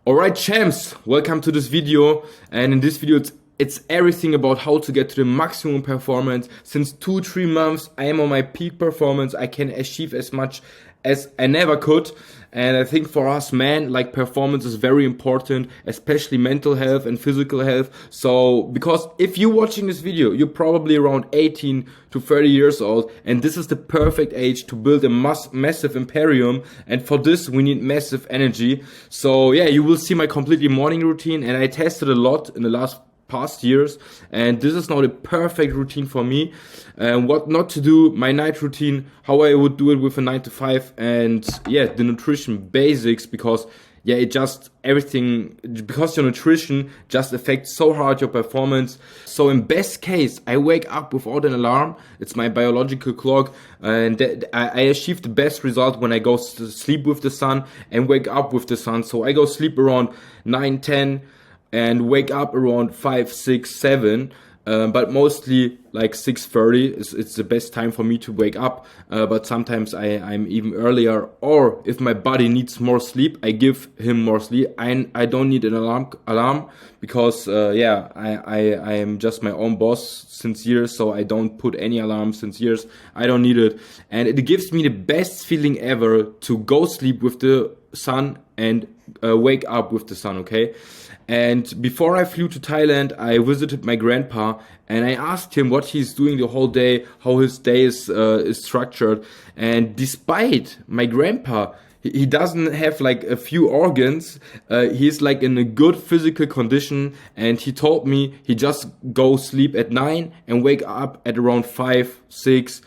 Alright champs, welcome to this video, and in this video it's everything about how to get to the maximum performance. Since 2-3 months I am on my peak performance. I can achieve as much as I never could, and I think for us man, like performance is very important, especially mental health and physical health. So because if you're watching this video, you're probably around 18 to 30 years old, and this is the perfect age to build a massive imperium, and for this we need massive energy. So yeah, you will see my completely morning routine, and I tested a lot in the past years, and this is now the perfect routine for me. And what not to do, my night routine, how I would do it with a 9 to 5, and yeah, the nutrition basics, because yeah, it just everything, because your nutrition just affects so hard your performance. So in best case, I wake up without an alarm. It's my biological clock, and I achieve the best result when I go to sleep with the sun and wake up with the sun. So I go sleep around 9, 10 and wake up around 5, 6, 7. But mostly like 6:30 it's the best time for me to wake up. But sometimes I'm even earlier, or if my body needs more sleep, I give him more sleep. I don't need an alarm because yeah, I am just my own boss since years, so I don't put any alarm since years. I don't need it, and it gives me the best feeling ever to go sleep with the sun and wake up with the sun, okay? And before I flew to Thailand, I visited my grandpa, and I asked him what he's doing the whole day, how his day is structured. And despite my grandpa, he doesn't have like a few organs, he's like in a good physical condition, and he told me he just go sleep at 9 and wake up at around 5, 6,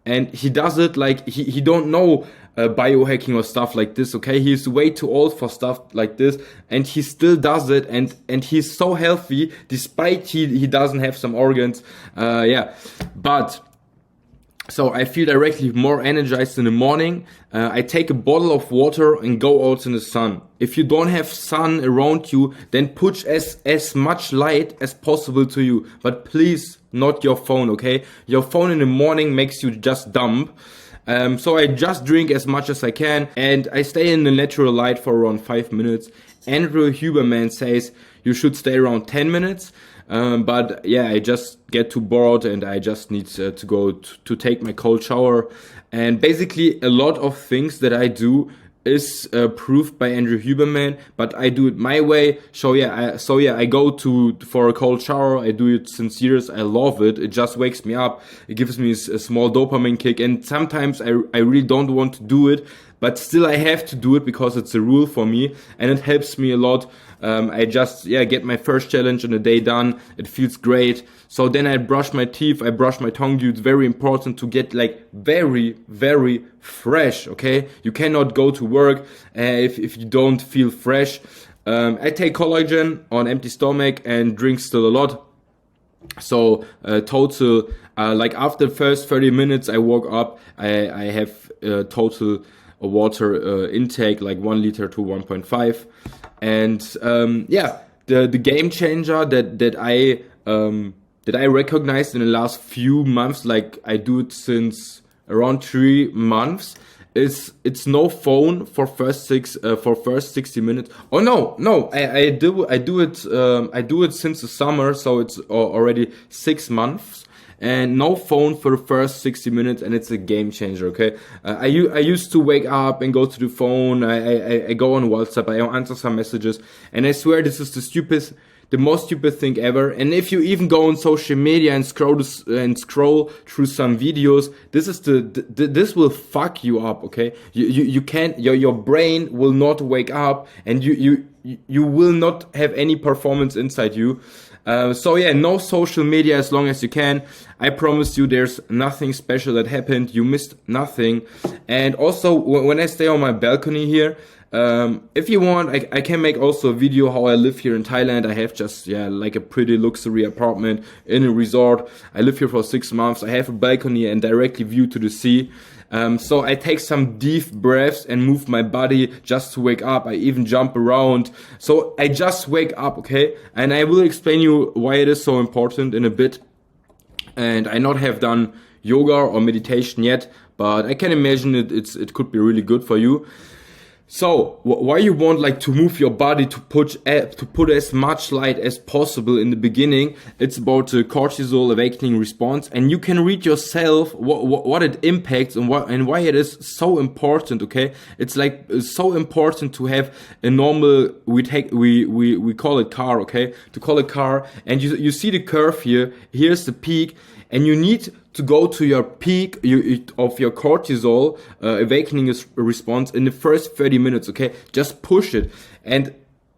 and he does it like he don't know biohacking or stuff like this, okay? He's way too old for stuff like this, and he still does it, and he's so healthy despite he doesn't have some organs. Yeah, but so I feel directly more energized in the morning. I take a bottle of water and go out in the sun. If you don't have sun around you, then push as much light as possible to you, but please not your phone, okay? Your phone in the morning makes you just dumb. So I just drink as much as I can, and I stay in the natural light for around 5 minutes. Andrew Huberman says you should stay around 10 minutes. But yeah, I just get too bored, and I just need to go to take my cold shower. And basically a lot of things that I do is proved by Andrew Huberman, but I do it my way. So yeah, I go for a cold shower. I do it since years. I love it. It just wakes me up. It gives me a small dopamine kick, and sometimes I really don't want to do it, but still I have to do it because it's a rule for me, and it helps me a lot. I just get my first challenge in the day done. It feels great. So then I brush my teeth, I brush my tongue. It's very important to get like very, very fresh, okay? You cannot go to work if you don't feel fresh. I take collagen on empty stomach and drink still a lot. So total, like after the first 30 minutes I woke up, I have total water intake like 1 liter to 1.5. And yeah, the game changer that I recognized in the last few months, like I do it since around 3 months, is it's no phone for first 60 minutes. Oh no, I do it since the summer, so it's already 6 months. And no phone for the first 60 minutes, and it's a game changer, okay? I used to wake up and go to the phone, I go on WhatsApp, I answer some messages, and I swear this is the most stupid thing ever. And if you even go on social media and scroll through some videos, this will fuck you up, okay? You can't, your brain will not wake up, and you will not have any performance inside you. So yeah, no social media as long as you can. I promise you there's nothing special that happened. You missed nothing. And also when I stay on my balcony here, if you want, I can make also a video how I live here in Thailand. I have just, like a pretty luxury apartment in a resort. I live here for 6 months. I have a balcony and directly view to the sea. So I take some deep breaths and move my body just to wake up. I even jump around. So I just wake up, okay? And I will explain you why it is so important in a bit. And I not have done yoga or meditation yet, but I can imagine it could be really good for you. So why you want like to move your body to put as much light as possible in the beginning? It's about the cortisol awakening response, and you can read yourself what it impacts and why it is so important. Okay, it's like so important to have a normal, we call it car. Okay, to call a car, and you see the curve here. Here's the peak, and you need to go to your peak of your cortisol awakening response in the first 30 minutes, okay? Just push it. And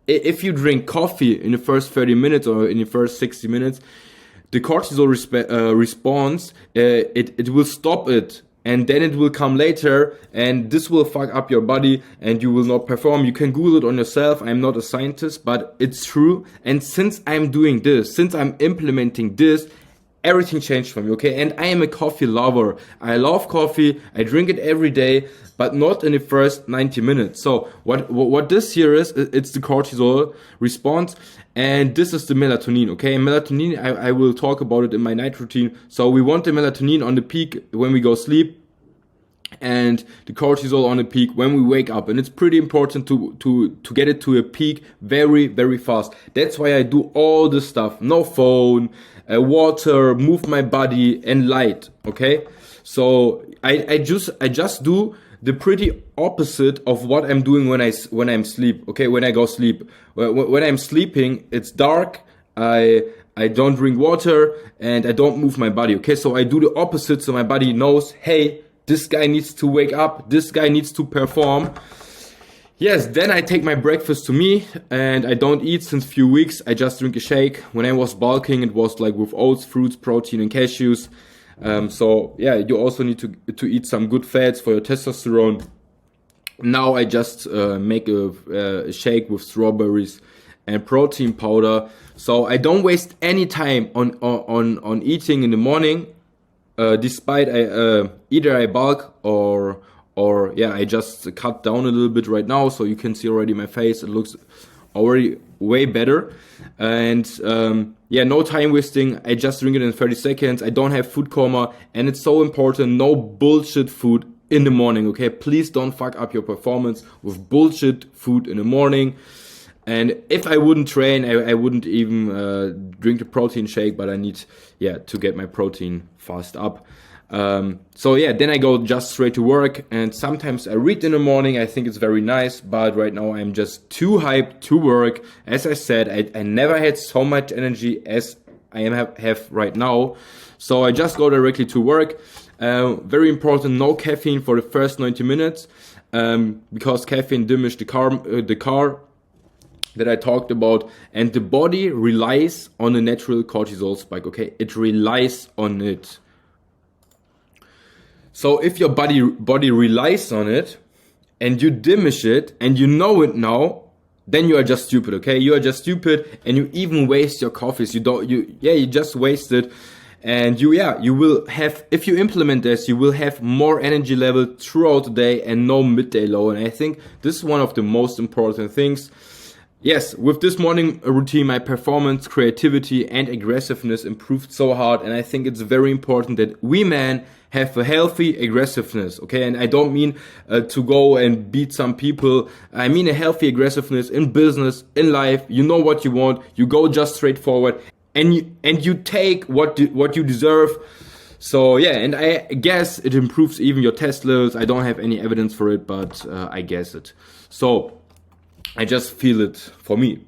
if you drink coffee in the first 30 minutes or in the first 60 minutes, the cortisol response, it will stop it. And then it will come later, and this will fuck up your body and you will not perform. You can Google it on yourself. I'm not a scientist, but it's true. And since I'm doing this, since I'm implementing this, everything changed for me, okay? And I am a coffee lover. I love coffee. I drink it every day, but not in the first 90 minutes. So what this here is, it's the cortisol response, and this is the melatonin, okay? Melatonin, I will talk about it in my night routine. So we want the melatonin on the peak when we go sleep, and the cortisol on the peak when we wake up. And it's pretty important to get it to a peak very, very fast. That's why I do all this stuff. No phone, water, move my body, and light, okay? So I just do the pretty opposite of what I'm doing when I'm sleep, okay? When I go sleep. When I'm sleeping, it's dark, I don't drink water, and I don't move my body, okay? So I do the opposite, so my body knows, hey, this guy needs to wake up, this guy needs to perform. Yes, then I take my breakfast to me, and I don't eat since few weeks. I just drink a shake. When I was bulking, it was like with oats, fruits, protein, and cashews. So yeah, you also need to eat some good fats for your testosterone. Now I just make a shake with strawberries and protein powder. So I don't waste any time on eating in the morning. Despite either I bulk or yeah, I just cut down a little bit right now, so you can see already my face. It looks already way better. And yeah, no time wasting. I just drink it in 30 seconds. I don't have food coma, and it's so important. No bullshit food in the morning, okay? Please don't fuck up your performance with bullshit food in the morning. And if I wouldn't train, I wouldn't even drink the protein shake, but I need, yeah, to get my protein fast up. So yeah, then I go just straight to work, and sometimes I read in the morning. I think it's very nice, but right now I'm just too hyped to work. As I said, I never had so much energy as I have right now. So I just go directly to work. Very important, no caffeine for the first 90 minutes, because caffeine diminishes the car that I talked about, and the body relies on a natural cortisol spike, okay? It relies on it. So if your body relies on it, and you diminish it, and you know it now, then you are just stupid, okay? You are just stupid, and you even waste your coffees. You just waste it. And you will have, if you implement this, you will have more energy level throughout the day and no midday low. And I think this is one of the most important things. Yes, with this morning routine, my performance, creativity, and aggressiveness improved so hard. And I think it's very important that we men have a healthy aggressiveness, okay? And I don't mean to go and beat some people. I mean a healthy aggressiveness in business, in life. You know what you want. You go just straightforward, and you take what you deserve. So yeah, and I guess it improves even your test levels. I don't have any evidence for it, but I guess it. So I just feel it for me.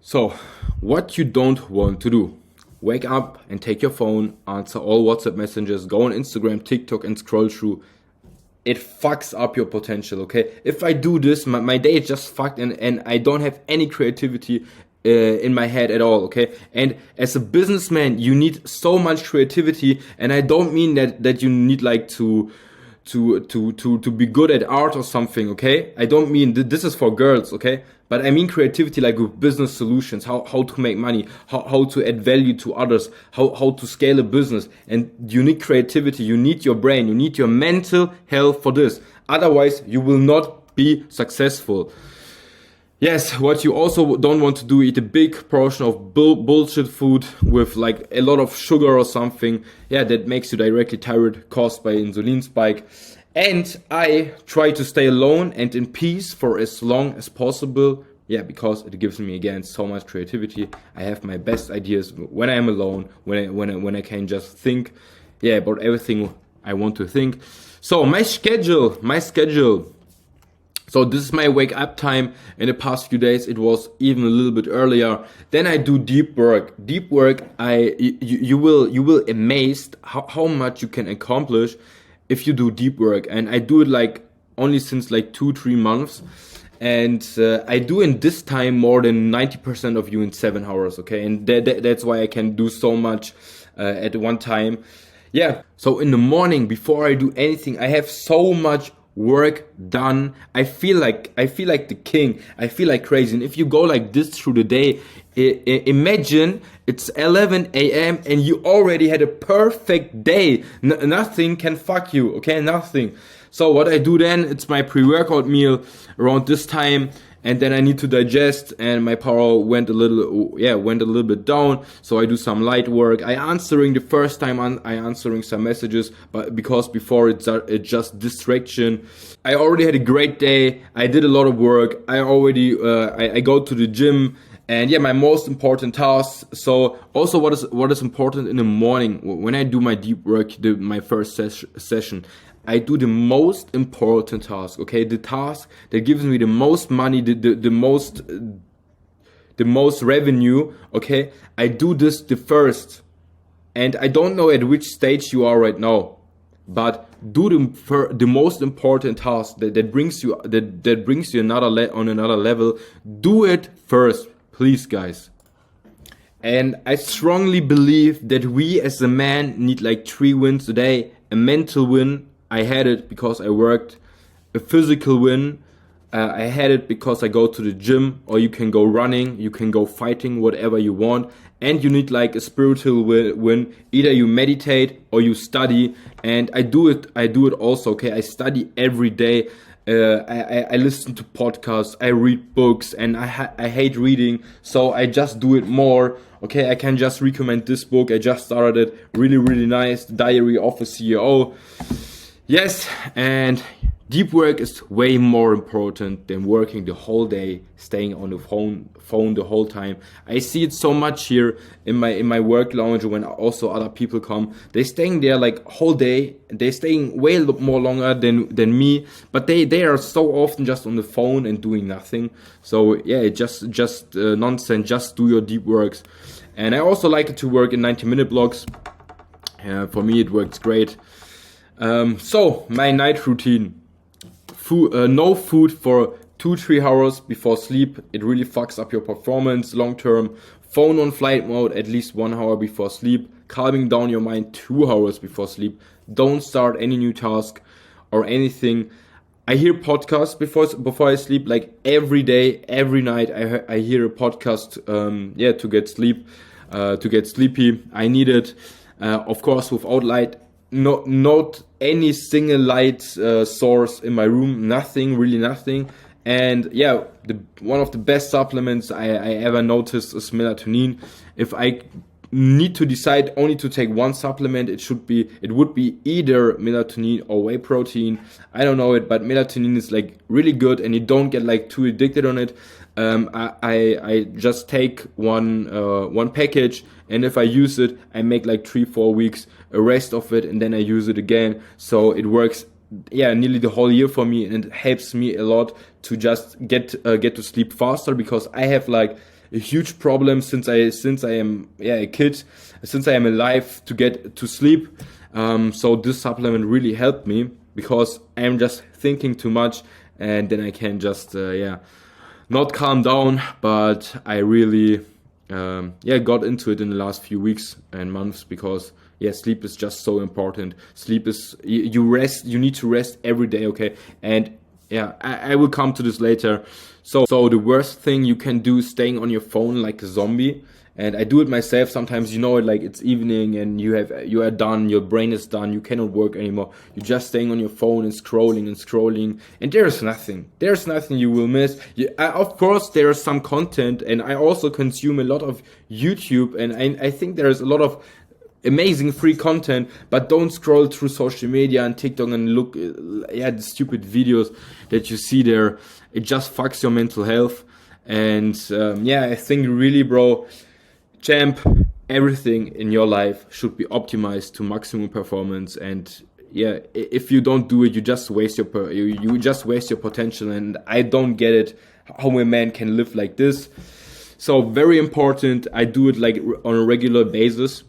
So what you don't want to do: wake up and take your phone, answer all WhatsApp messages, go on Instagram, TikTok, and scroll through. It fucks up your potential, okay? If I do this, my day is just fucked, and I don't have any creativity in my head at all, okay? And as a businessman, you need so much creativity, and I don't mean that you need like to be good at art or something, okay? I don't mean this is for girls, okay? But I mean creativity, like with business solutions, how to make money, how to add value to others, how to scale a business. And you need creativity, you need your brain, you need your mental health for this. Otherwise, you will not be successful. Yes, what you also don't want to do, eat a big portion of bullshit food with like a lot of sugar or something. Yeah, that makes you directly tired, caused by insulin spike. And I try to stay alone and in peace for as long as possible. Yeah, because it gives me again so much creativity. I have my best ideas when I am alone, when I can just think, yeah, about everything I want to think. So my schedule. So this is my wake up time. In the past few days, it was even a little bit earlier. Then I do deep work. Deep work, you will amazed how much you can accomplish if you do deep work. And I do it like only since like 2-3 months. And I do in this time more than 90% of you in 7 hours, okay? And that's why I can do so much at one time. Yeah, so in the morning, before I do anything, I have so much work done. I feel like the king. I feel like crazy. And if you go like this through the day, imagine it's 11 a.m. and you already had a perfect day. Nothing can fuck you, okay? Nothing. So what I do then, it's my pre-workout meal around this time, and then I need to digest, and my power went a little bit down. So I do some light work. I answering the first time I answering some messages, but because before it's just distraction. I already had a great day. I did a lot of work. I go to the gym. And yeah, my most important tasks. So also what is important in the morning when I do my deep work, my first session, I do the most important task. Okay, the task that gives me the most money, the most revenue. Okay, I do this the first, and I don't know at which stage you are right now, but do the most important task that brings you on another level. Do it first. Please, guys. And I strongly believe that we as a man need like 3 wins a day. A mental win, I had it because I worked. A physical win, I had it because I go to the gym, or you can go running, you can go fighting, whatever you want. And you need like a spiritual win. Either you meditate or you study. And I do it also, okay? I study every day. I listen to podcasts, I read books, and I hate reading, so I just do it more. Okay, I can just recommend this book. I just started it. Really, really nice. Diary of a CEO. Yes, and deep work is way more important than working the whole day, staying on the phone the whole time. I see it so much here in my work lounge when also other people come. They're staying there like whole day. They're staying way more longer than me, but they are so often just on the phone and doing nothing. So yeah, just nonsense. Just do your deep works. And I also like it to work in 90-minute blocks. For me, it works great. So my night routine. No food for 2-3 hours before sleep. It really fucks up your performance long term. Phone on flight mode at least 1 hour before sleep. Calming down your mind 2 hours before sleep. Don't start any new task or anything. I hear podcasts before I sleep, like every day, every night. I hear a podcast. To get sleepy. I need it. Of course, without light. Not any single light source in my room, nothing, really nothing. And yeah, one of the best supplements I ever noticed is melatonin. If I need to decide only to take one supplement, it would be either melatonin or whey protein. I don't know it, but melatonin is like really good, and you don't get like too addicted on it. I just take one package, and if I use it, I make like 3-4 weeks a rest of it, and then I use it again. So it works, nearly the whole year for me, and it helps me a lot to just get to sleep faster, because I have like a huge problem since I am a kid, since I am alive, to get to sleep. So this supplement really helped me, because I'm just thinking too much, and then I can just not calm down. But I really got into it in the last few weeks and months, because sleep is just so important. Sleep is, you need to rest every day, okay? And I will come to this later. So the worst thing you can do is staying on your phone like a zombie. And I do it myself sometimes. Like it's evening and you are done, your brain is done, you cannot work anymore. You're just staying on your phone and scrolling, and there's nothing you will miss. Of course, there is some content, and I also consume a lot of YouTube, and I think there is a lot of amazing free content, but don't scroll through social media and TikTok and look, the stupid videos that you see there. It just fucks your mental health. And I think really, bro, champ, everything in your life should be optimized to maximum performance. And if you don't do it, you just waste you just waste your potential. And I don't get it how a man can live like this. So very important. I do it like on a regular basis.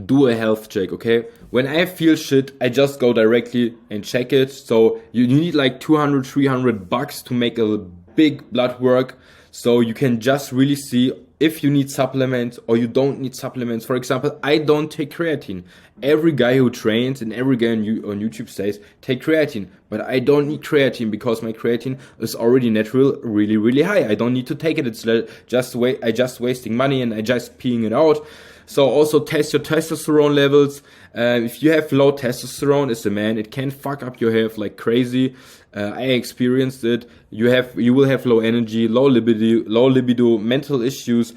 Do a health check, okay? When I feel shit, I just go directly and check it. So you need like $200-300 to make a big blood work, so you can just really see if you need supplements or you don't need supplements. For example, I don't take creatine. Every guy who trains and every guy on YouTube says take creatine, but I don't need creatine because my creatine is already natural, really, really high. I don't need to take it. It's just wasting money and I just peeing it out. So also test your testosterone levels. If you have low testosterone as a man, it can fuck up your health like crazy. I experienced it. You will have low energy, low libido, mental issues,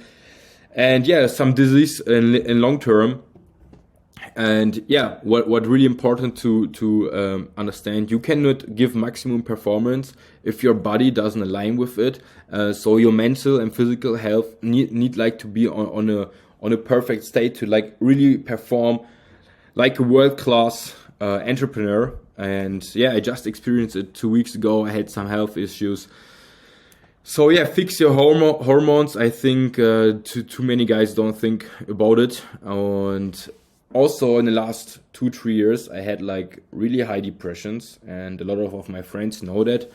and some disease in long term. And what really important to understand, you cannot give maximum performance if your body doesn't align with it. So your mental and physical health need like to be on a perfect state to like really perform like a world-class entrepreneur. And I just experienced it 2 weeks ago. I had some health issues. So fix your hormones. I think too many guys don't think about it. And also in the last 2-3 years, I had like really high depressions, and a lot of my friends know that.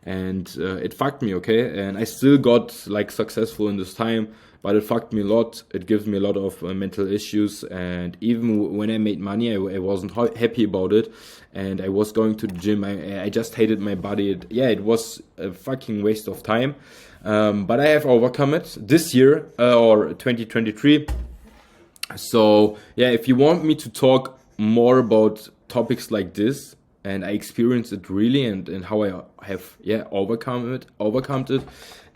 And it fucked me, okay? And I still got like successful in this time, but it fucked me a lot. It gives me a lot of mental issues. And even when I made money, I wasn't happy about it. And I was going to the gym. I just hated my body. It was a fucking waste of time. But I have overcome it this year, or 2023. So if you want me to talk more about topics like this, and I experienced it really, and how I have overcome it,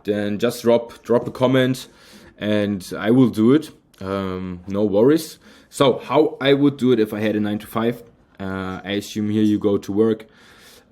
then just drop a comment, and I will do it. No worries. So how I would do it if I had a 9-to-5? I assume here you go to work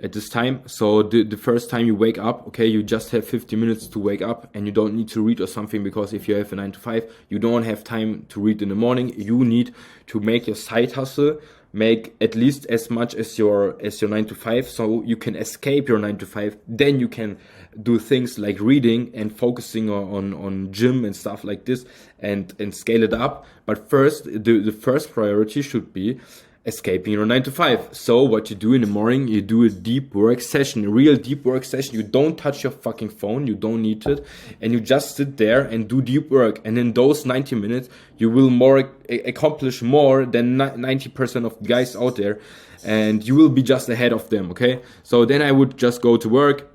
at this time. So the first time you wake up, okay, you just have 50 minutes to wake up, and you don't need to read or something, because if you have a 9-to-5, you don't have time to read in the morning. You need to make your side hustle, make at least as much as your 9-to-5, so you can escape your 9-to-5. Then you can do things like reading and focusing on gym and stuff like this, and scale it up. But first, the first priority should be escaping your 9-to-5. So what you do in the morning, you do a deep work session, a real deep work session. You don't touch your fucking phone, you don't need it, and you just sit there and do deep work. And in those 90 minutes, you will accomplish more than 90% of guys out there, and you will be just ahead of them, okay? So then I would just go to work.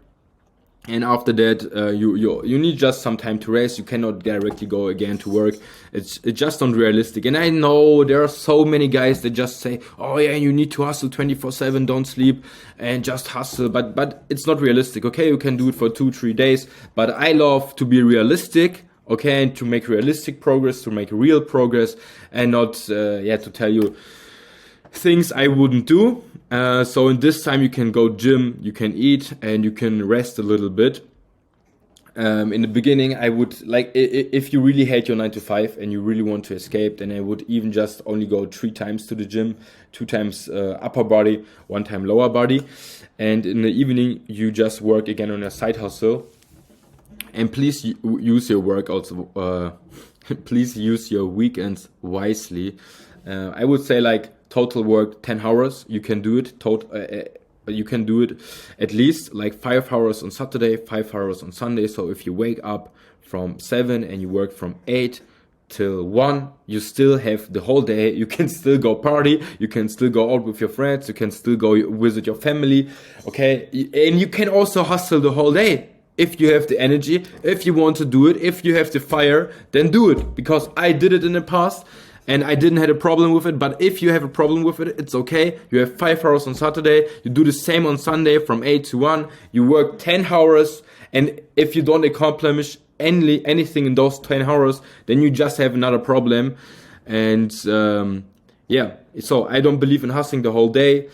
And after that, you need just some time to rest. You cannot directly go again to work. It's just unrealistic. And I know there are so many guys that just say, oh yeah, you need to hustle 24/7, don't sleep, and just hustle. But it's not realistic, okay? You can do it for 2-3 days. But I love to be realistic, okay? And to make realistic progress, to make real progress, and not, to tell you things I wouldn't do. So in this time you can go gym, you can eat, and you can rest a little bit. In the beginning, I would like, if you really hate your 9-to-5 and you really want to escape, then I would even just only go 3 times to the gym, 2 times upper body, 1 time lower body. And in the evening, you just work again on your side hustle. And please use your workouts, please use your weekends wisely. I would say like total work 10 hours. You can do it you can do it at least like 5 hours on Saturday, 5 hours on Sunday. So if you wake up from 7 and you work from 8 till 1, you still have the whole day. You can still go party, you can still go out with your friends, you can still go visit your family, okay? And you can also hustle the whole day. If you have the energy, if you want to do it, if you have the fire, then do it. Because I did it in the past and I didn't have a problem with it. But if you have a problem with it, it's okay. You have 5 hours on Saturday. You do the same on Sunday from 8 to 1. You work 10 hours. And if you don't accomplish anything in those 10 hours, then you just have another problem. And yeah, so I don't believe in hustling the whole day.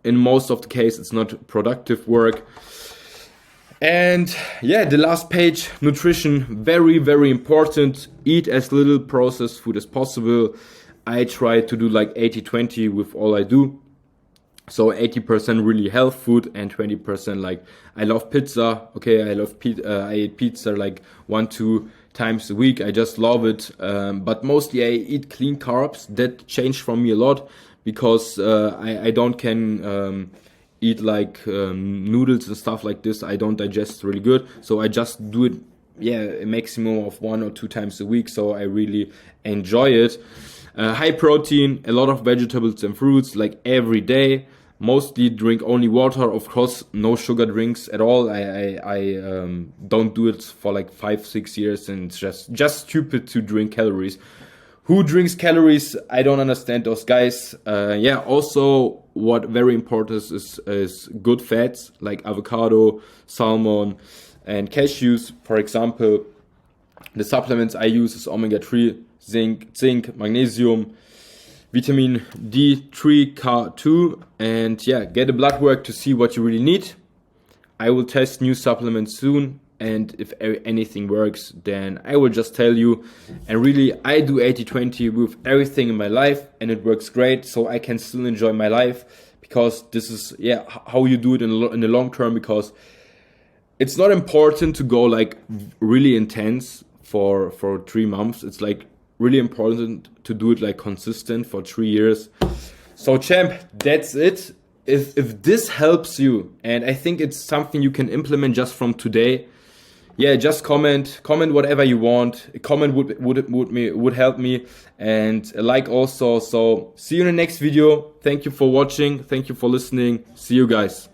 In most of the case, it's not productive work. And yeah, the last page, nutrition, very, very important. Eat as little processed food as possible. I try to do like 80-20 with all I do. So 80% really health food and 20% like I love pizza. Okay, I eat pizza like 1-2 times a week. I just love it. But mostly I eat clean carbs. That changed for me a lot because I don't can eat like noodles and stuff like this. I don't digest really good. So I just do it, yeah, a maximum of 1 or 2 times a week. So I really enjoy it. High protein, a lot of vegetables and fruits like every day. Mostly drink only water, of course, no sugar drinks at all. I don't do it for like 5-6 years, and it's just stupid to drink calories. Who drinks calories? I don't understand those guys. Yeah, also what very important is good fats like avocado, salmon, and cashews. For example, the supplements I use is omega-3, zinc, magnesium, vitamin D3, K2, and yeah, get a blood work to see what you really need. I will test new supplements soon, and if anything works, then I will just tell you. And really, I do 80-20 with everything in my life, and it works great, so I can still enjoy my life, because this is, yeah, how you do it in the long term, because it's not important to go like really intense for 3 months. It's like really important to do it like consistent for 3 years. So champ, that's it. If this helps you, and I think it's something you can implement just from today, yeah, just comment whatever you want. A comment would help me, and a like also. So see you in the next video. Thank you for watching, thank you for listening. See you guys.